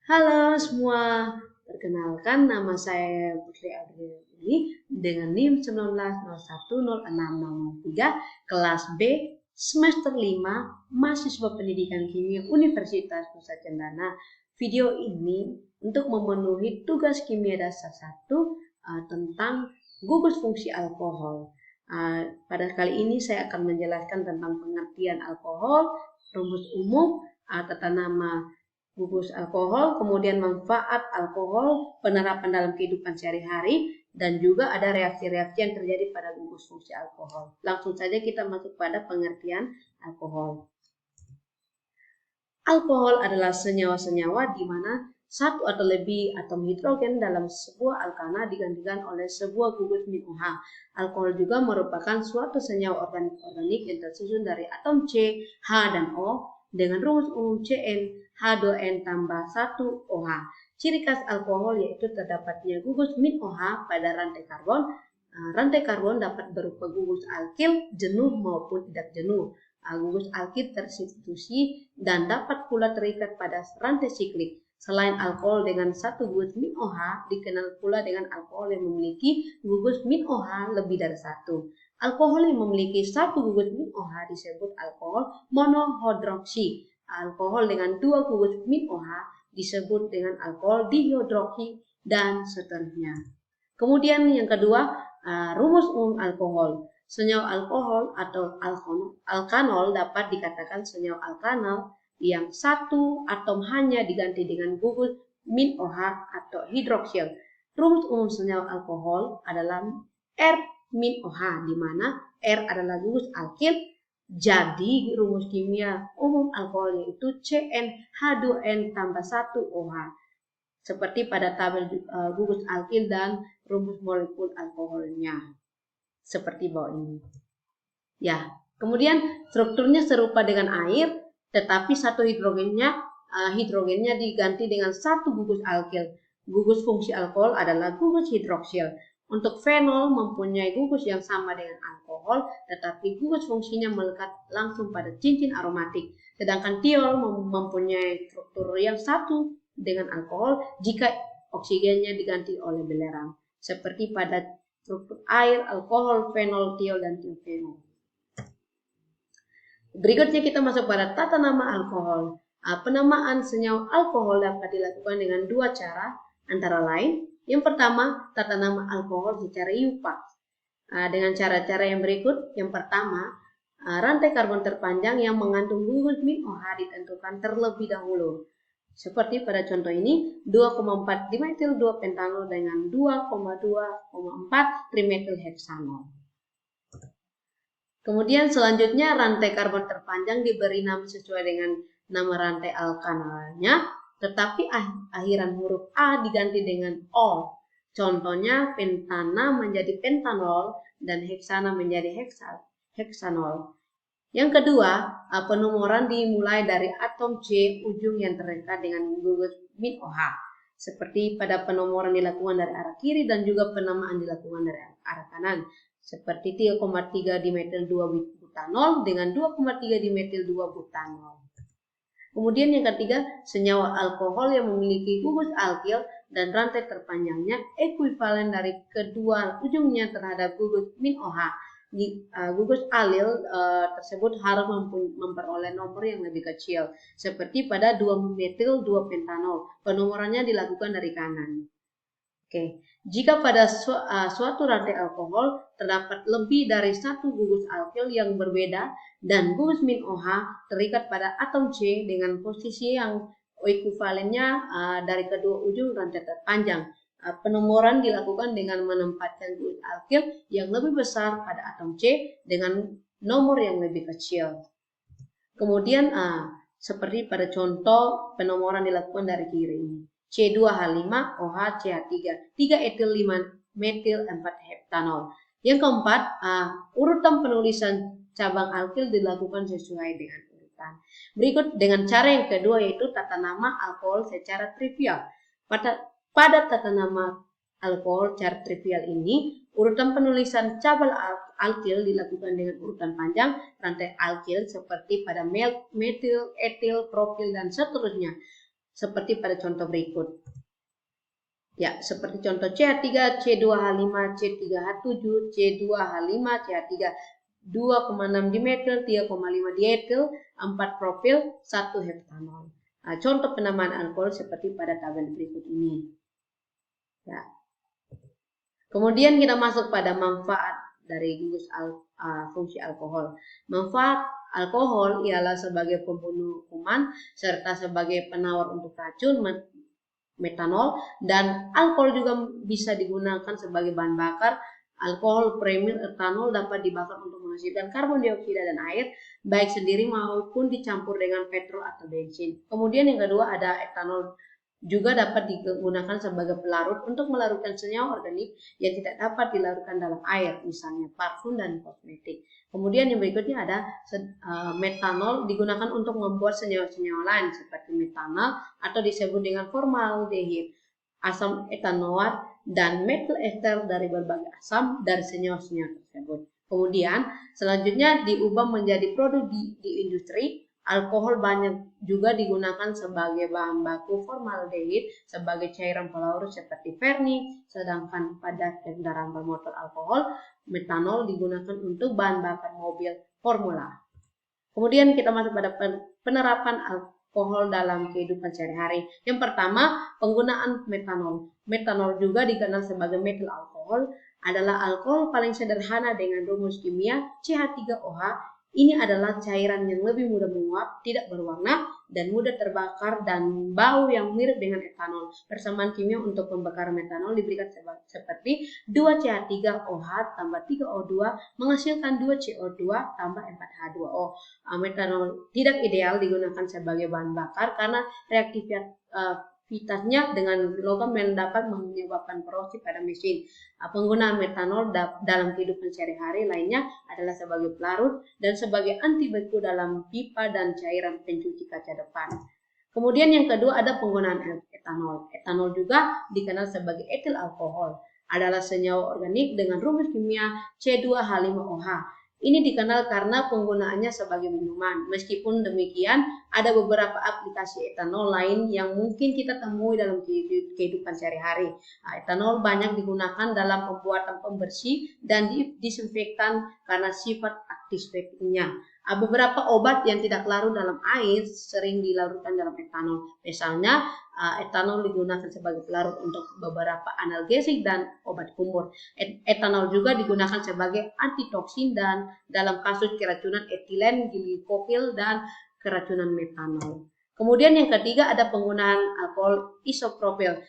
Halo semua, perkenalkan nama saya Putri Audrey dengan NIM 19010603 kelas B semester 5 mahasiswa pendidikan kimia Universitas Nusa Cendana. Video ini untuk memenuhi tugas kimia dasar 1 tentang gugus fungsi alkohol. Pada kali ini saya akan menjelaskan tentang pengertian alkohol, rumus umum, tata nama gugus alkohol, kemudian manfaat alkohol, penerapan dalam kehidupan sehari-hari, dan juga ada reaksi-reaksi yang terjadi pada gugus fungsi alkohol. Langsung saja kita masuk pada pengertian alkohol. Alkohol adalah senyawa-senyawa di mana satu atau lebih atom hidrogen dalam sebuah alkana digantikan oleh sebuah gugus min OH. Alkohol juga merupakan suatu senyawa organik yang tersusun dari atom C, H, dan O dengan rumus umum Cn H2n tambah 1 OH. Ciri khas alkohol yaitu terdapatnya gugus min OH pada rantai karbon. Rantai karbon dapat berupa gugus alkil, jenuh maupun tidak jenuh. Gugus alkil tersubstitusi dan dapat pula terikat pada rantai siklik. Selain alkohol dengan satu gugus min OH, dikenal pula dengan alkohol yang memiliki gugus min OH lebih dari satu. Alkohol yang memiliki satu gugus min OH disebut alkohol monohidroksi. Alkohol dengan dua gugus min OH disebut dengan alkohol dihidroksi dan seterusnya. Kemudian yang kedua, rumus umum alkohol. Senyawa alkohol atau alkanol dapat dikatakan senyawa alkanal yang satu atom hanya diganti dengan gugus min OH atau hidroksil. Rumus umum senyawa alkohol adalah R min OH, di mana R adalah gugus alkil. Jadi rumus kimia umum alkohol yaitu CnH2n tambah 1 OH. Seperti pada tabel gugus alkil dan rumus molekul alkoholnya. Seperti bawah ini. Ya, kemudian strukturnya serupa dengan air, tetapi satu hidrogennya diganti dengan satu gugus alkil. Gugus fungsi alkohol adalah gugus hidroksil. Untuk fenol mempunyai gugus yang sama dengan alkohol, tetapi gugus fungsinya melekat langsung pada cincin aromatik. Sedangkan tiol mempunyai struktur yang satu dengan alkohol jika oksigennya diganti oleh belerang. Seperti pada struktur air, alkohol, fenol, tiol, dan tiofenol. Berikutnya kita masuk pada tata nama alkohol. Penamaan senyawa alkohol dapat dilakukan dengan dua cara, antara lain yang pertama, tata nama alkohol secara IUPAC. Dengan cara-cara yang berikut. Yang pertama, rantai karbon terpanjang yang mengandung gugus min OH ditentukan terlebih dahulu. Seperti pada contoh ini, 2,4 dimetil 2 pentanol dengan 2,2,4 trimetil heksanol. Kemudian selanjutnya rantai karbon terpanjang diberi nama sesuai dengan nama rantai alkanalnya, tetapi akhiran huruf A diganti dengan O. Contohnya pentana menjadi pentanol dan heksana menjadi heksanol. Yang kedua, penomoran dimulai dari atom C ujung yang terdekat dengan gugus min OH. Seperti pada penomoran dilakukan dari arah kiri dan juga penamaan dilakukan dari arah kanan. Seperti 3,3 dimetil 2 butanol dengan 2,3 dimetil 2 butanol. Kemudian yang ketiga, senyawa alkohol yang memiliki gugus alkil dan rantai terpanjangnya ekuivalen dari kedua ujungnya terhadap gugus min OH. Gugus alil tersebut harus memperoleh nomor yang lebih kecil, seperti pada 2-metil 2-pentanol. Penomorannya dilakukan dari kanan. Oke, jika pada suatu rantai alkohol terdapat lebih dari satu gugus alkil yang berbeda dan gugus min OH terikat pada atom C dengan posisi yang ekuivalennya dari kedua ujung rantai terpanjang, penomoran dilakukan dengan menempatkan gugus alkil yang lebih besar pada atom C dengan nomor yang lebih kecil. Kemudian seperti pada contoh penomoran dilakukan dari kiri ini. C2H5 OH CH3 3 etil 5 metil 4 heptanol. Yang keempat, urutan penulisan cabang alkil dilakukan sesuai dengan urutan. Berikut dengan cara yang kedua yaitu tata nama alkohol secara trivial. Pada tata nama alkohol secara trivial ini, urutan penulisan cabang alkil dilakukan dengan urutan panjang rantai alkil seperti pada metil, etil, propil, dan seterusnya. seperti pada contoh berikut. Ya, seperti contoh CH3, C2H5, C3H7, C2H5, CH3, 2,6 dimetil, 3,5 dietil, 4 propil, 1 heptanol. Nah, contoh penamaan alkohol seperti pada tabel berikut ini. Ya. Kemudian kita masuk pada manfaat dari gugus fungsi alkohol. Manfaat alkohol ialah sebagai pembunuh kuman serta sebagai penawar untuk racun metanol, dan alkohol juga bisa digunakan sebagai bahan bakar. Alkohol premil etanol dapat dibakar untuk menghasilkan karbon dioksida dan air, baik sendiri maupun dicampur dengan petrol atau bensin. Kemudian yang kedua ada etanol, juga dapat digunakan sebagai pelarut untuk melarutkan senyawa organik yang tidak dapat dilarutkan dalam air, misalnya parfum dan kosmetik. Kemudian yang berikutnya ada metanol, digunakan untuk membuat senyawa-senyawa lain seperti metanol atau disebut dengan formaldehid, asam etanoat, dan metil ester dari berbagai asam dari senyawa-senyawa tersebut. Kemudian selanjutnya diubah menjadi produk di industri. Alkohol banyak juga digunakan sebagai bahan baku formaldehid sebagai cairan pelarut seperti vernis, sedangkan pada kendaraan bermotor alkohol, metanol digunakan untuk bahan bakar mobil formula. Kemudian kita masuk pada penerapan alkohol dalam kehidupan sehari-hari. Yang pertama, penggunaan metanol. Metanol juga dikenal sebagai metil alkohol, adalah alkohol paling sederhana dengan rumus kimia CH3OH. Ini adalah cairan yang lebih mudah menguap, tidak berwarna, dan mudah terbakar dan bau yang mirip dengan etanol. Persamaan kimia untuk pembakaran metanol diberikan seperti 2CH3OH tambah 3O2 menghasilkan 2CO2 tambah 4H2O. Metanol tidak ideal digunakan sebagai bahan bakar karena reaktivitasnya dengan logam yang dapat menyebabkan korosi pada mesin. Penggunaan metanol dalam kehidupan sehari-hari lainnya adalah sebagai pelarut dan sebagai anti beku dalam pipa dan cairan pencuci kaca depan. Kemudian yang kedua ada penggunaan etanol. Etanol juga dikenal sebagai etil alkohol, adalah senyawa organik dengan rumus kimia C2H5OH. Ini dikenal karena penggunaannya sebagai minuman. Meskipun demikian, ada beberapa aplikasi etanol lain yang mungkin kita temui dalam kehidupan sehari-hari. Etanol banyak digunakan dalam pembuatan pembersih dan disinfektan karena sifat antiseptiknya. Beberapa obat yang tidak larut dalam air sering dilarutkan dalam etanol. Misalnya, etanol digunakan sebagai pelarut untuk beberapa analgesik dan obat kumur. Etanol juga digunakan sebagai antitoksin dan dalam kasus keracunan etilen glikopil dan keracunan metanol. Kemudian yang ketiga ada penggunaan alkohol isopropil.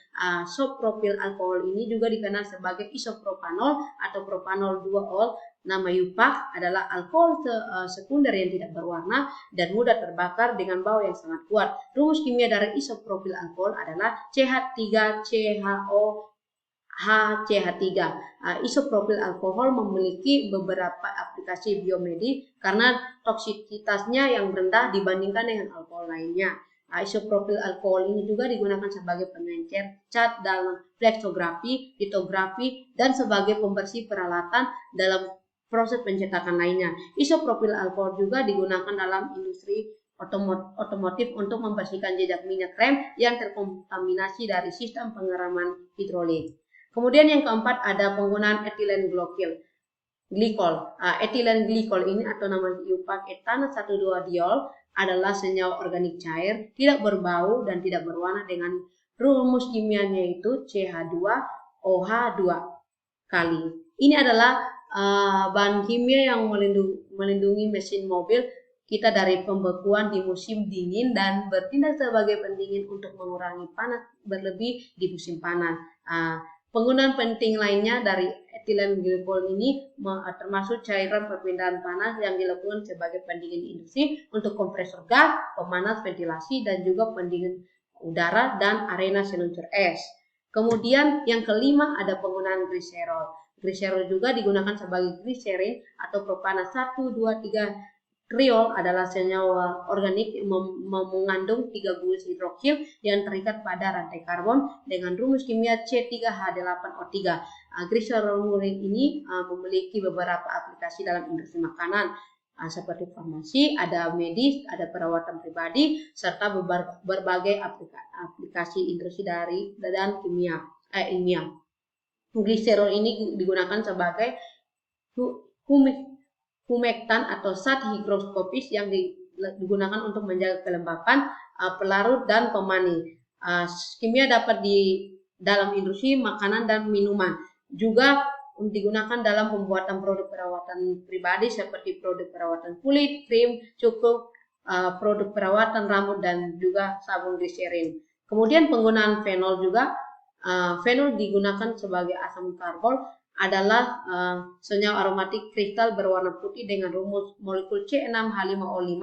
Isopropil alkohol ini juga dikenal sebagai isopropanol atau propanol 2-ol. Nama IUPAC adalah alkohol sekunder yang tidak berwarna dan mudah terbakar dengan bau yang sangat kuat. Rumus kimia dari isopropil alkohol adalah CH3CHO-HCH3. Isopropil alkohol memiliki beberapa aplikasi biomedis karena toksisitasnya yang rendah dibandingkan dengan alkohol lainnya. Isopropil alkohol ini juga digunakan sebagai pengencer cat dalam fleksografi, litografi, dan sebagai pembersih peralatan dalam proses pencetakan lainnya. Isopropil alkohol juga digunakan dalam industri otomotif untuk membersihkan jejak minyak rem yang terkontaminasi dari sistem pengeraman hidrolik. Kemudian yang keempat ada penggunaan etilen glikol. Etilen glikol ini atau nama IUPAC etana 1,2-diol adalah senyawa organik cair, tidak berbau dan tidak berwarna dengan rumus kimianya yaitu CH2OH2 kali. Ini adalah bahan kimia yang melindungi mesin mobil kita dari pembekuan di musim dingin dan bertindak sebagai pendingin untuk mengurangi panas berlebih di musim panas. Penggunaan penting lainnya dari etilen glikol ini termasuk cairan perpindahan panas yang dilakukan sebagai pendingin industri untuk kompresor gas, pemanas ventilasi, dan juga pendingin udara dan arena seluncur es. Kemudian yang kelima ada penggunaan gliserol. Gliserol juga digunakan sebagai gliserin atau propanas 1, 2, 3 triol adalah senyawa organik yang mengandung 3 gugus hidroksil yang terikat pada rantai karbon dengan rumus kimia C3H8O3. Gliserol ini memiliki beberapa aplikasi dalam industri makanan. seperti farmasi, ada medis, ada perawatan pribadi, serta berbagai aplikasi industri dan ilmiah. Gliserol ini digunakan sebagai humektan atau zat higroskopis yang digunakan untuk menjaga kelembapan, pelarut, dan pemani. Kimia dapat di dalam industri makanan dan minuman. Juga digunakan dalam pembuatan produk perawatan pribadi seperti produk perawatan kulit, krim, cukup, produk perawatan rambut, dan juga sabun gliserin. Kemudian penggunaan fenol juga. Fenol digunakan sebagai asam karbol, adalah senyawa aromatik kristal berwarna putih dengan rumus molekul C6H5O5.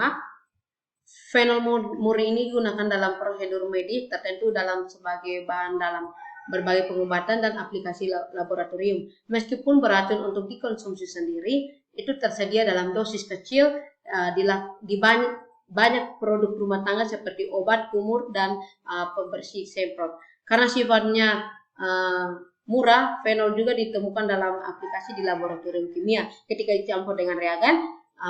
Fenol murni ini digunakan dalam prosedur medis tertentu sebagai bahan dalam berbagai pengobatan dan aplikasi laboratorium. Meskipun beracun untuk dikonsumsi sendiri, itu tersedia dalam dosis kecil di banyak produk rumah tangga seperti obat, kumur, dan pembersih semprot. Karena sifatnya murah, fenol juga ditemukan dalam aplikasi di laboratorium kimia. Ketika dicampur dengan reagen,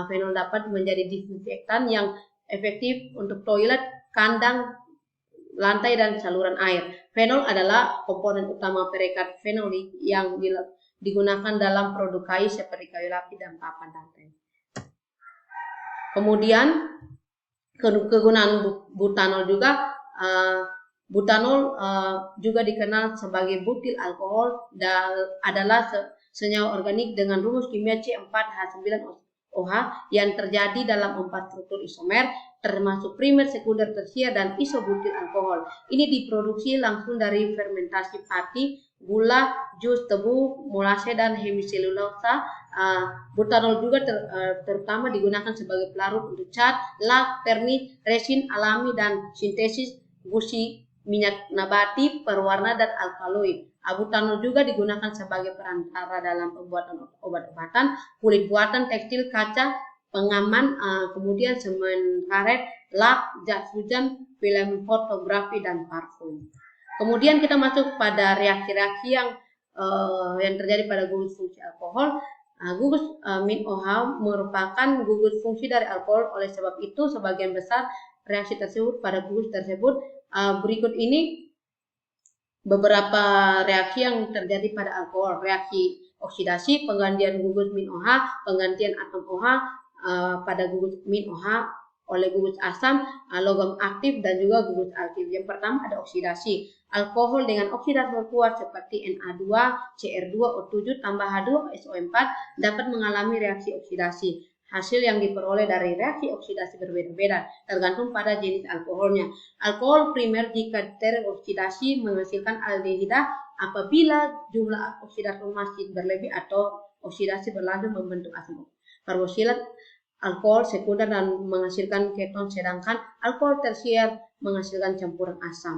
fenol dapat menjadi disinfektan yang efektif untuk toilet, kandang, lantai, dan saluran air. Fenol adalah komponen utama perekat fenolik yang digunakan dalam produk kayu seperti kayu lapis dan papan lantai. Kemudian kegunaan butanol juga. Butanol juga dikenal sebagai butil alkohol dan adalah senyawa organik dengan rumus kimia C4H9OH yang terjadi dalam 4 struktur isomer termasuk primer, sekunder, tersier, dan isobutil alkohol. Ini diproduksi langsung dari fermentasi pati, gula, jus tebu, molase, dan hemiselulosa. Butanol juga terutama digunakan sebagai pelarut untuk cat, lak, vernis, resin alami, dan sintesis gusi minyak nabati, perwarna, dan alkaloid. Butanol juga digunakan sebagai perantara dalam pembuatan obat-obatan, kulit buatan, tekstil, kaca, pengaman, kemudian semen karet, lak, jas hujan, film fotografi, dan parfum. Kemudian kita masuk pada reaksi-reaksi yang terjadi pada gugus fungsi alkohol. Gugus min OH merupakan gugus fungsi dari alkohol. Oleh sebab itu, sebagian besar reaksi tersebut pada gugus tersebut. Berikut ini beberapa reaksi yang terjadi pada alkohol. Reaksi oksidasi, penggantian gugus min OH, penggantian atom OH pada gugus min OH oleh gugus asam, logam aktif, dan juga gugus aktif. Yang pertama ada oksidasi. Alkohol dengan oksidator kuat seperti Na2, Cr2, O7 tambah H2SO4 dapat mengalami reaksi oksidasi. Hasil yang diperoleh dari reaksi oksidasi berbeda-beda, tergantung pada jenis alkoholnya. Alkohol primer jika teroksidasi menghasilkan aldehida apabila jumlah oksidator masih berlebih atau oksidasi berlanjut membentuk asam karboksilat. Alkohol sekunder dan menghasilkan keton, sedangkan alkohol tersier menghasilkan campuran asam.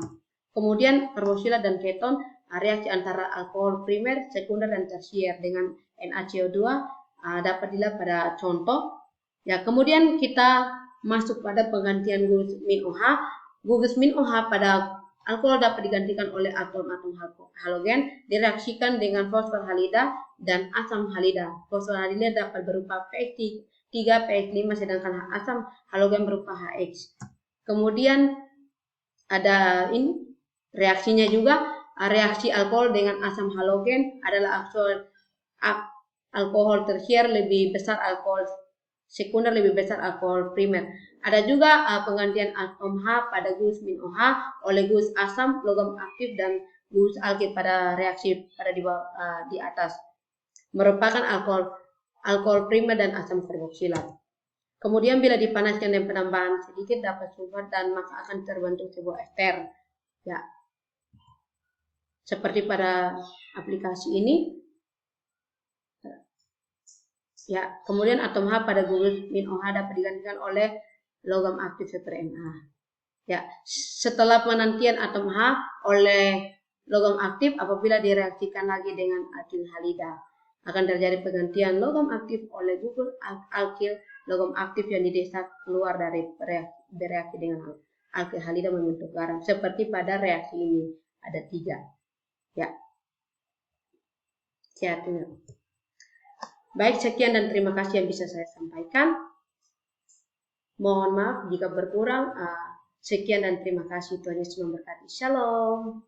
Kemudian karboksilat dan keton, reaksi antara alkohol primer, sekunder, dan tersier dengan NaCO2 dapat dilihat pada contoh. Ya, kemudian kita masuk pada penggantian gugus min OH. Gugus min OH pada alkohol dapat digantikan oleh atom-atom halogen direaksikan dengan fosfor halida dan asam halida. Fosfor halida dapat berupa pH 3, pH 5, sedangkan asam halogen berupa HX. Kemudian ada ini reaksinya juga. Reaksi alkohol dengan asam halogen adalah alkohol tersier lebih besar alkohol sekunder lebih besar alkohol primer. Ada juga penggantian atom H pada gugus min OH oleh gugus asam, logam aktif, dan gugus alkil pada reaksi pada di atas. Merupakan alkohol primer dan asam karboksilat. Kemudian bila dipanaskan dan penambahan sedikit dapat sulfat dan maka akan terbentuk sebuah ester. Ya. Seperti pada aplikasi ini. Ya, kemudian atom H pada gugus min OH dapat digantikan oleh logam aktif seperti Na. Ya, setelah penantian atom H oleh logam aktif apabila direaksikan lagi dengan alkil halida, akan terjadi penggantian logam aktif oleh gugus alkil logam aktif yang didesak keluar dari bereaksi dengan alkil halida membentuk garam. Seperti pada reaksi ini ada 3. Ya. Baik, sekian dan terima kasih yang bisa saya sampaikan. Mohon maaf jika berkurang. Sekian dan terima kasih. Tuhan Yesus memberkati. Shalom.